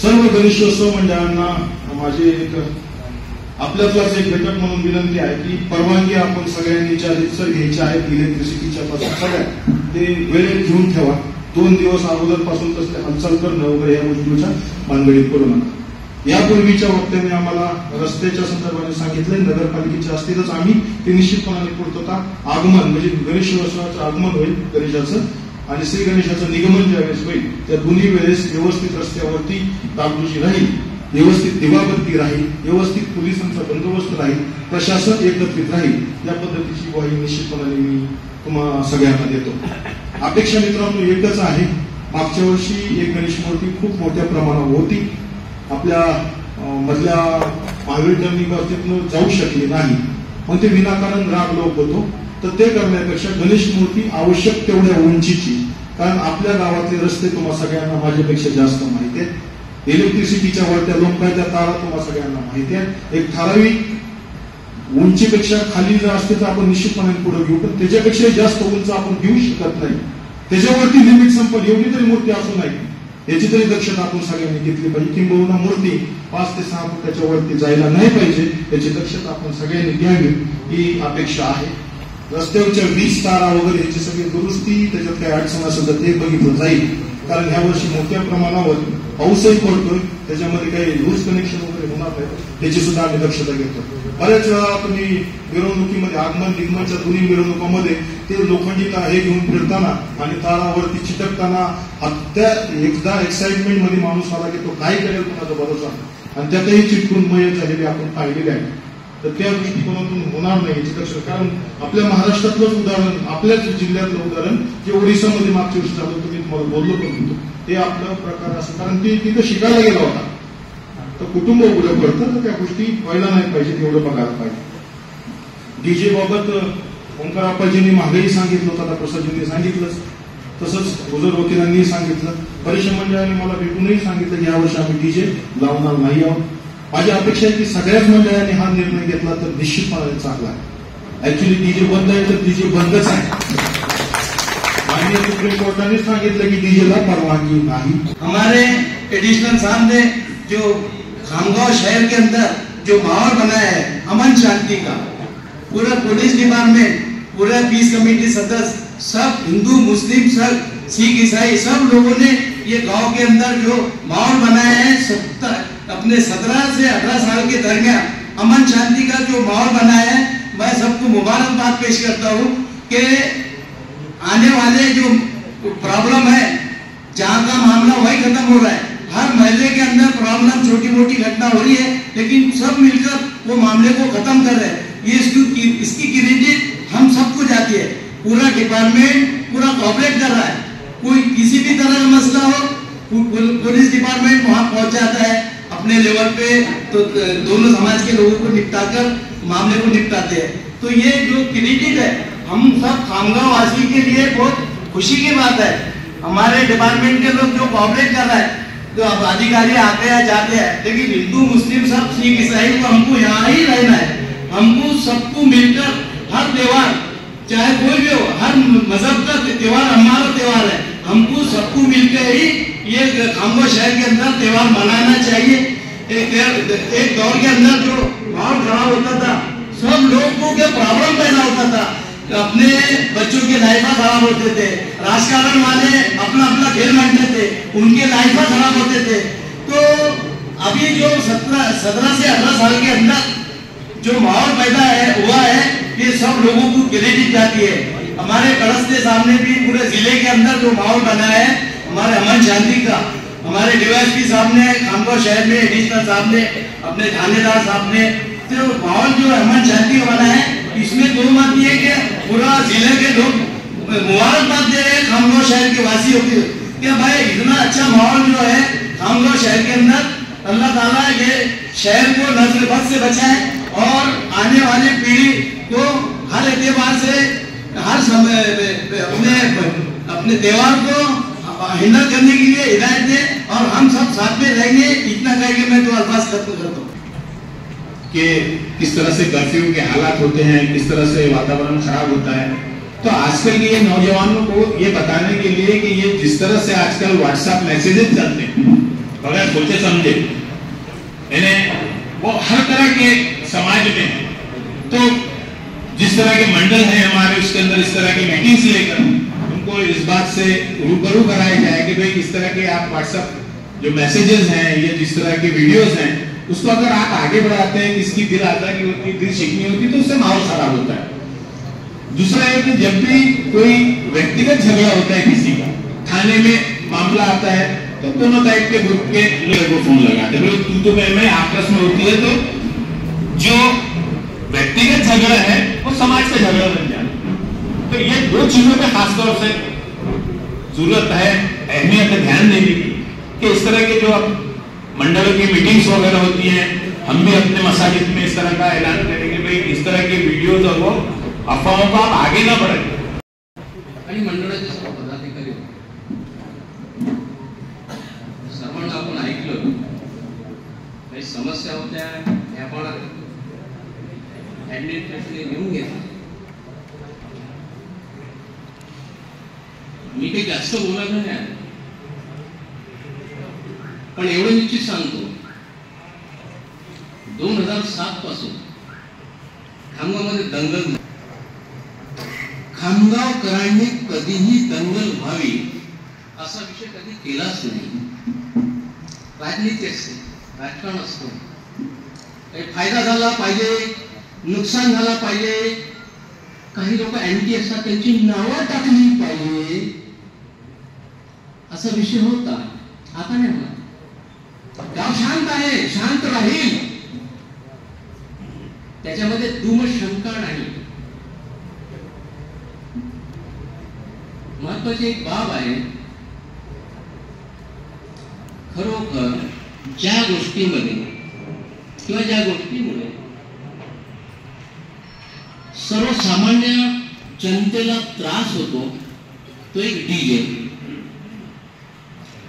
सर्व गणेशोत्सव मंडळांना माझे एक आपल्यातलाच एक घटक म्हणून विनंती आहे की परवानगी आपण सगळ्यांनी ज्या रितसर घ्यायच्या आहेत इलेक्ट्रिसिटीच्या पासून सगळ्या ते वेळेत घेऊन ठेवा. 2 दिवस अगोदरपासून कसले हालचाल करणं वगैरे या गोष्टीच्या भानगडीत पडू नका. यापूर्वीच्या वक्त्याने आम्हाला रस्त्याच्या संदर्भाने सांगितले, नगरपालिकेच्या असतीलच आम्ही ते निश्चितपणाने पूर्तता आगमन म्हणजे गणेशोत्सवाचं आगमन होईल गणेशाचं आणि श्री गणेशाचं निगमन ज्यावेळेस होईल त्या दोन्ही वेळेस व्यवस्थित रस्त्यावरती डागडुजी राहील, व्यवस्थित दिवाबत्ती राहील, व्यवस्थित पोलिसांचा बंदोबस्त राहील, प्रशासन एकत्रित राहील. या पद्धतीची ग्वाही निश्चितपणाने मी तुम्हा सगळ्यांना देतो. अपेक्षा मित्रांनो एकच आहे, मागच्या वर्षी एक गणेश मूर्ती खूप मोठ्या प्रमाणावर होती, आपल्या मधल्या महावीर धरणीपासून जाऊ शकली नाही, मग ते विनाकारण राग लोक होतो. तर ते करण्यापेक्षा गणेश मूर्ती आवश्यक तेवढ्या उंचीची, कारण आपल्या गावातले रस्ते तुम्हा सगळ्यांना माझ्यापेक्षा जास्त माहिती आहेत, इलेक्ट्रिसिटीच्या वरत्या लोकांच्या तारा तुम्हा सगळ्यांना माहिती आहे. एक ठराविक उंचीपेक्षा खाली जर असते तर आपण निश्चितपणे पुढे घेऊ, पण त्याच्यापेक्षा जास्त उंच आपण घेऊ शकत नाही. त्याच्यावरती लिमिट संपल एवढी तरी मूर्ती असू नाही याची तरी दक्षता आपण सगळ्यांनी घेतली पाहिजे. किंबहुना मूर्ती 5 ते 6 फुटाच्या वरती जायला नाही पाहिजे याची दक्षता आपण सगळ्यांनी घ्यावी ही अपेक्षा आहे. रस्त्यावरच्या वीज तारा वगैरे ह्याची सगळी दुरुस्ती, त्याच्यात काही अडचण असेल तर ते बघितलं जाईल, कारण ह्या वर्षी मोठ्या प्रमाणावर पाऊसही पडतोय, त्याच्यामध्ये काही लूज कनेक्शन वगैरे होणार नाही त्याची सुद्धा आम्ही दक्षता घेतो. बऱ्याच वेळा तुम्ही मिरवणुकीमध्ये आगमन निगमनच्या दोन्ही मिरवणुकामध्ये ते लोखंडी हे घेऊन फिरताना आणि तारावरती चिटकताना त्या एकदा एक्साइटमेंट मध्ये माणूस आला की तो काय करेल कोणाचा भरोसा, आणि त्यातही चिटकून मयत झालेले आपण पाहिलेले आहे. तर त्या दृष्टिकोनातून होणार नाही याची दक्षता, कारण आपल्या महाराष्ट्रातलंच उदाहरण, आपल्याच जिल्ह्यातलं उदाहरण जे ओडिशामध्ये मागच्या वर्षी झालं, तुम्ही तुम्हाला बोललो पण होतो, ते आपलं प्रकार असं, कारण ते तिथं शिकायला गेला होता. तर कुटुंब उघडं पडतं, तर त्या गोष्टी व्हायला नाही पाहिजे, एवढं बघायला पाहिजे. डीजे बाबत ओंकार आप्पाजींनी मागेही सांगितलं होतं, आता प्रसादजींनी सांगितलंच, तसंच गुजर वकिलांनी सांगितलं, बरेचशा मंडळांनी मला भेटूनही सांगितलं की यावर्षी आम्ही डीजे लावणार नाही आहोत. माझी अपेक्षा आहे की सगळ्याच मंडळांनी हा निर्णय घेतला तर निश्चितपणे चांगला आहे. ऍक्च्युली डीजे बंद आहे तर डीजे बंदच आहे. माननीय सुप्रीम कोर्टाने सांगितलं की डीजेला परवानगी नहीं. हमारे एडिशनल साहब ने जो खामगांव शहर के अंदर जो माहौल बनाया है अमन शांति का, पूरा पुलिस डिपार्टमेंट, पूरा पीस कमेटी सदस्य, सब हिंदू मुस्लिम सब सिख ईसाई सब लोगों ने ये गांव के अंदर जो माहौल बनाया है, अपने 17 से 18 साल के दरमियान अमन शांति का जो माहौल बनाया है, मैं सबको मुबारकबाद पेश करता हूँ कि आने वाले जो प्रॉब्लम है, जहाँ का मामला वही खत्म हो रहा है. हर महल्ले के अंदर प्रॉब्लम छोटी मोटी घटना हो रही है, लेकिन सब मिलकर वो मामले को खत्म कर रहे हैं. ये इसकी क्रेडिट हम सबको जाती है. पूरा डिपार्टमेंट पूरा कोऑपरेट कर रहा है. कोई किसी भी तरह का मसला हो, पुलिस डिपार्टमेंट वहां पहुंच जाता है अपने लेवल पे, तो दोनों समाज के लोगों को निपटाकर मामले को निपटाते हैं. तो ये जो क्रेडिट है हम सब खामगांव वासी के लिए बहुत खुशी की बात है. हमारे डिपार्टमेंट के लोग जो कोऑपरेट कर रहा है, तो अब अधिकारी आते हैं जाते हैं, लेकिन हिंदू मुस्लिम सब सिख ईसाई को हमको यहाँ ही रहना है. हमको सबको मिलकर हर त्योहार चाहे कोई भी हो, हर मजहब का त्योहार हमारा त्योहार है, हमको सबको मिलकर ही ये खामगांव शहर के अंदर त्योहार मनाना चाहिए. एक दौर के अंदर जो माहौल खराब होता था, सब लोगों के प्रॉब्लम पैदा होता था, अपने बच्चों के लाइफ खराब होते थे, राजकारण वाले अपना अपना खेल मानते थे, उनके लाइफ खराब होते थे. तो अभी जो 17 से 18 साल के अंदर जो माहौल पैदा हुआ है, ये सब लोगों को क्रेडिट जाती है. हमारे कड़स्ते साहब ने भी पूरे जिले के अंदर जो माहौल बनाया है हमारे अमन शांति का, हमारे डीवाईएसपी साहब ने, खामगांव शहर में एडिशनल साहब ने, अपने थानेदार साहब ने, तो माहौल जो अमन शांति का बना है, इसमें दो बात ये कि पूरा जिले के लोग मुबारकबाद दे रहे हैं खामगांव शहर के वासियों को कि भाई इतना अच्छा माहौल जो है खामगांव शहर के अंदर, अल्लाह ताला ये शहर को नस्ल बद से बचाए और आने वाली पीढ़ी को हर एतबार से हर समय अपने त्योहार को हिंदल करने के लिए हिदायत दे और हम सब साथ में रहेंगे. इतना कह मैं तो अल्फाज खत्म करता हूँ कि किस तरह से कर्फ्यू के हालात होते हैं, किस तरह से वातावरण खराब होता है. तो आजकल के ये नौजवानों को ये बताने के लिए कि ये जिस तरह से आजकल व्हाट्सएप मैसेजेस चलते हैं, बगैर सोचे समझे, यानी वो हर तरह के समाज में, तो जिस तरह के मंडल है हमारे उसके अंदर इस तरह की मीटिंग्स लेकर उनको इस बात से रूबरू कराया जाए कि भाई इस तरह के आप व्हाट्सएप जो मैसेजेस हैं या जिस तरह के वीडियोस हैं उसको अगर आप आगे बढ़ाते हैं, किसकी दिल आजादी होती है, दिल शिकनी होती है, तो उससे माहौल खराब होता है। दूसरा है कि जब भी कोई व्यक्तिगत झगड़ा होता है किसी का, थाने में मामला आता है तो दोनों टाइप के ग्रुप के लोगों को फोन लगाते हैं, तू मैं आपस में होती है, तो जो व्यक्तिगत झगड़ा है वो समाज का झगड़ा बन जाता है। तो ये दो चीजों पे खासतौर से जरूरत है, अहमियत है ध्यान देने की कि इस तरह के जो मंडलों की मीटिंग्स वगैरह होती हैं, हम भी अपने मसाजिद में इस तरह का ऐलान करेंगे भाई इस तरह के वीडियोज और वो अफवाहों को आप आगे ना बढ़ाएं। आणि मंडळाचे सर्व पदाधिकारी सर्वांना आपण ऐकलं, काही समस्या होत्या त्या पण ऍडमिनिस्ट्रेशनने घेऊन घेतल्या. मी काही जास्त बोलायचं नाही, पण एवढं निश्चित सांगतो 2007 पासून खामगावमध्ये दंगल झाली. खामगावकरांनी कधीही दंगल व्हावी असा विषय कधी केलाच नाही. राजनीती असते, राजकारण असतं, काही फायदा झाला पाहिजे, नुकसान झाला पाहिजे, काही लोक अँटी असतात त्यांची नावं टाकली पाहिजे असा विषय होता. आता नाही होणार. गाव शांत आहे, शांत राहील, त्याच्यामध्ये शंका नाही. महत्वाची एक बाब आहे, खरोखर ज्या गोष्टीमध्ये किंवा ज्या गोष्टीमुळे सर्वसामान्य जनतेला त्रास होतो तो एक डीजे.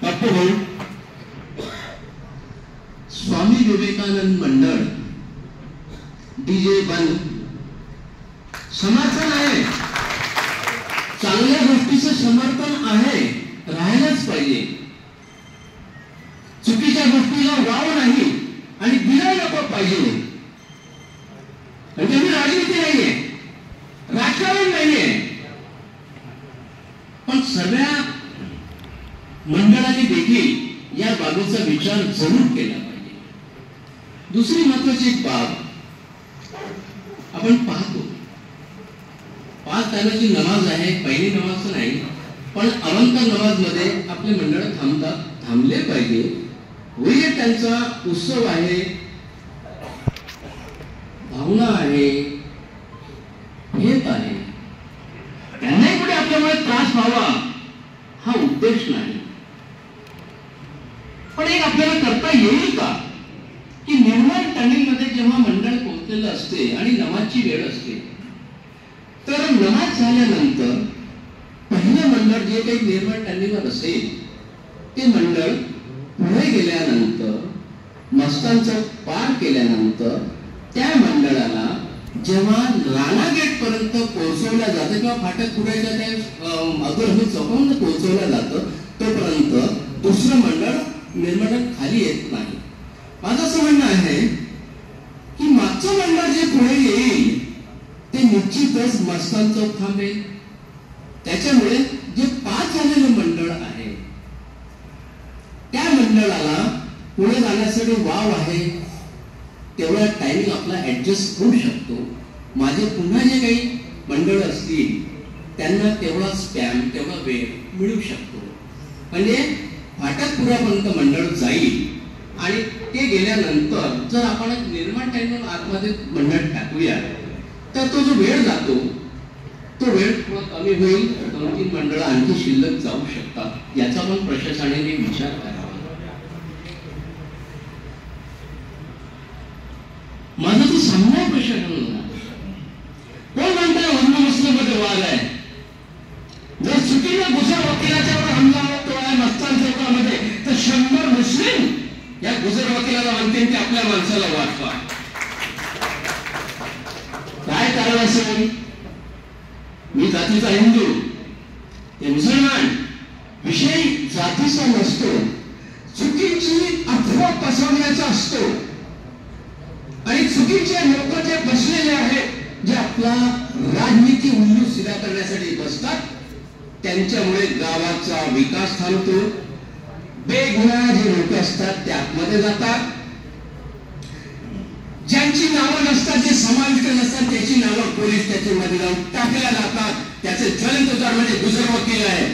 पप्पू स्वामी विवेकानंद मंडळ डीजे बंद, समर्थन आहे, चांगल्या गोष्टीचं समर्थन आहे, राहायलाच पाहिजे. चुकीच्या गोष्टीला वाव नाही आणि दिला नको पाहिजे. म्हणजे राजनीती नाहीये, राजकारण नाहीये, पण सगळ्या मंडळाने देखील या बाबीचा विचार जरूर केला पाहिजे. दुसरी महत्वाची एक बाब आपण पाहतो, 5 टायमाची नमाज आहे, पहिली नमाज नाही, पण अवंत नमाज मध्ये आपले मंडळ थांबतात, थांबले पाहिजे. होईल त्यांचा उत्सव आहे, भावना आहे, हेत आहे, त्यांनाही कुठे आपल्यामुळे त्रास व्हावा हा उद्देश नाही. पण एक आपल्याला करता येईल का की निर्मल टर्निंग मध्ये जेव्हा मंडळ पोहोचलेलं असते आणि नमाजची वेळ असते, तर नमाज झाल्यानंतर पहिलं मंडळ जे काही निर्मल टर्निंगवर असेल ते मंडळ पुढे गेल्यानंतर मस्तांचं पार केल्यानंतर त्या मंडळाला जेव्हा राणा गेट पर्यंत पोहोचवल्या जातं किंवा फाटक पुढेच्या त्या अग्रही चौकांना पोहोचवल्या जातं, तोपर्यंत दुसरं मंडळ निर्मळ खाली येत नाही. माझं असं म्हणणं आहे की मागचं मंडळ जे पुढे येईल ते निश्चितच मस्तान चौक थांबेल. त्याच्यामुळे जे 5 झालेलं मंडळ आहे त्या मंडळाला पुढे जाण्यासाठी वाव आहे, तेवढा टाइमिंग आपला ऍडजस्ट होऊ शकतो. माझे पुन्हा जे काही मंडळ असतील त्यांना तेवढा स्पॅम, तेवढा वेळ मिळू शकतो. म्हणजे फाटकपुरापर्यंत मंडळ जाईल आणि ते गेल्यानंतर जर आपण निर्माण टाइम आतमध्ये मंडळ टाकूया तर तो जो वेळ जातो तो वेळ थोडा कमी होईल, 2-3 मंडळ आणखी शिल्लक जाऊ शकतात. याचा पण प्रशासनाने विचार करावा. माझा तो सामना प्रशासनाला कोण म्हणताय हिंदू मुस्लिम मध्ये वाद आहे. जर चुकीने गुजर वकिलाच्यावर हमला होतो आहे मस्तान चौकामध्ये तर 100 मुस्लिम या गुजर वकिलाला म्हणते की आपल्या माणसाला वाचवा. काय कारण असेल? मी जातीचा हिंदू, ते मुसलमान, विषय जातीचा नसतो. चुकीची अफवा पसरवण्याचा असतो आणि चुकीचे लोक जे बसलेले आहेत जे आपला राजनीती उल्लू सिधा करण्यासाठी बसतात त्यांच्यामुळे गावाचा विकास थांबतो. बेगुन्हा जे लोक असतात ते आतमध्ये जातात. ज्यांची नावं नसतात जे समाविष्ट नसतात त्याची नावं पोलीस त्याच्यामध्ये जाऊन टाकल्या जातात. त्याचे ज्वलंत उदाहरण म्हणजे गुजर वकील आहे.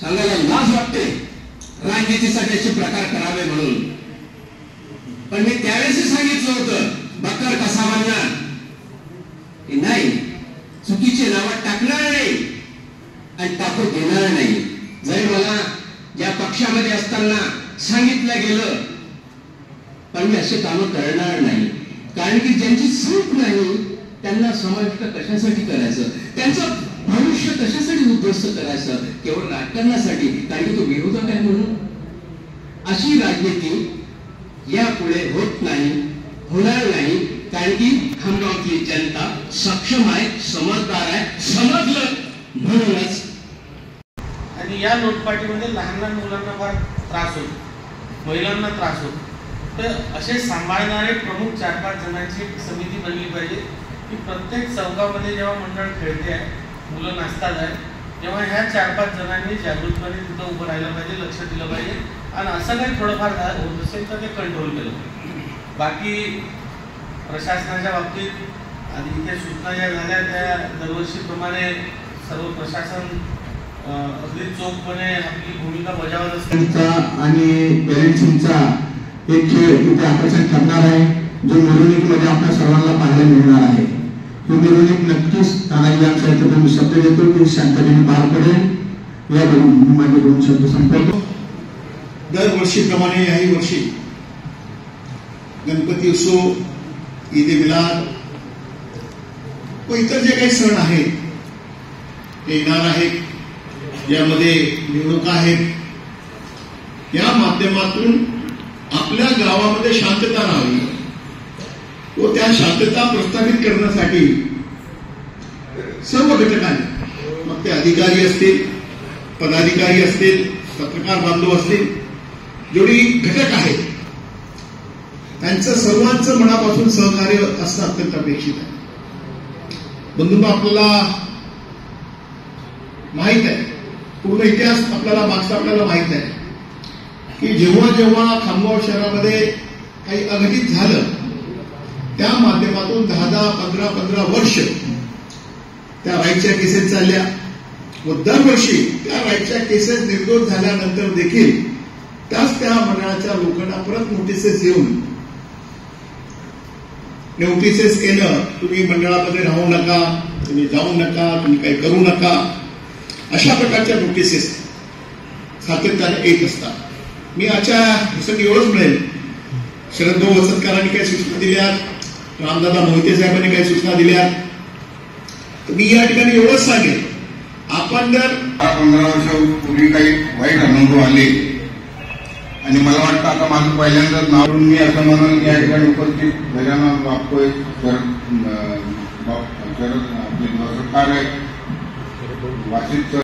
सांगायला लाज वाटते राजनीतीसाठी असे प्रकार करावे म्हणून, पण मी त्यावेळेस सांगितलं होतं बकर कसा म्हणणार नाही, चुकीचे नावं टाकणार नाही आणि टाकू देणार नाही. जरी मला ज्या पक्षामध्ये असताना सांगितलं गेलं पण मी असे कामं करणार नाही. कारण की ज्यांची सूट नाही त्यांना समाविष्ट कशासाठी करायचं, त्यांचं भविष्य कशासाठी उद्ध्वस्त करायचं, केवळ राजकारणासाठी, कारण की तो विरोधक आहे म्हणून. अशी राजनीती यापुढे होत नाही, होणार नाही. कारण की खामगावातली जनता सक्षम आहे, समजदार आहे, समजलं म्हणूनच. आणि या लोटपाटीमध्ये लहान लहान मुलांना फार त्रास होतो, महिलांना त्रास होतो. तर असे सांभाळणारे प्रमुख 4-5 जणांची एक समिती बनली पाहिजे की प्रत्येक चौकामध्ये जेव्हा मंडळ खेळते आहे, मुलं नाचतात आहे, तेव्हा ह्या 4-5 जणांनी जागृतपणे तिथं उभं राहिलं पाहिजे, लक्ष दिलं पाहिजे. आणि असं काही थोडंफार होत असेल तर ते कंट्रोल केलं पाहिजे. बाकी प्रशासनाच्या बाबतीत आधी इथे सूचना ज्या झाल्या त्या दरवर्षीप्रमाणे सर्व प्रशासन अगदी चोखपणे आपली भूमिका बजावत असते. आणि पेरेंट्सचा एक खेळ इथे आकर्षण ठरणार आहे, जो मिरवणुकीमध्ये आपल्या सर्वांना पाहायला मिळणार आहे. ही मिरवणूक नक्कीच तानाजी यांच्या मी शब्द देतो की शांततेने पार पडेल. या माझे 2 शब्द संपवतो. दरवर्षीप्रमाणे याही वर्षी गणपती उत्सव, ईद ए मिलाद व इतर जे काही सण आहेत ते येणार आहेत, यामध्ये निवडणुका आहेत. या माध्यमातून आपल्या गावामध्ये शांतता राहावी व त्या शांतता प्रस्थापित करण्यासाठी सर्व घटकांनी, मग ते अधिकारी असतील, पदाधिकारी असतील, पत्रकार बांधव असतील, जेवढी घटक आहेत त्यांचं सर्वांचं मनापासून सहकार्य असणं अत्यंत अपेक्षित आहे. बंधूंनो, आपल्याला माहित आहे, पूर्ण इतिहास आपल्याला मागचा आपल्याला माहित आहे की जेव्हा जेव्हा खामगाव शहरामध्ये काही अघटित झालं त्या माध्यमातून 10-10, 15-15 वर्ष त्या राईटच्या केसेस चालल्या व दरवर्षी त्या राईटच्या केसेस निर्दोष झाल्यानंतर देखील त्या मंडळाच्या लोकांना परत नोटिसेस येऊन, नोटिसेस येणं, तुम्ही मंडळामध्ये राहू नका, तुम्ही जाऊ नका, तुम्ही काही करू नका, अशा प्रकारच्या नोटिसेस सातत्याने येत असतात. मी आजच्या प्रसंगी एवढंच म्हणेल, शरदभाऊ वसंतकरांनी काही सूचना दिल्यात, रामदादा मोहिते साहेबांनी काही सूचना दिल्यात, तर मी या ठिकाणी एवढंच सांगेन, आपण जर 15 वर्षापूर्वी काही वाईट अनुभव आले आणि मला वाटतं आता माझं पहिल्यांदाच नाव मी असं म्हणून या ठिकाणी उपस्थित गजानन बापकोय शरद आपले सरकार वासित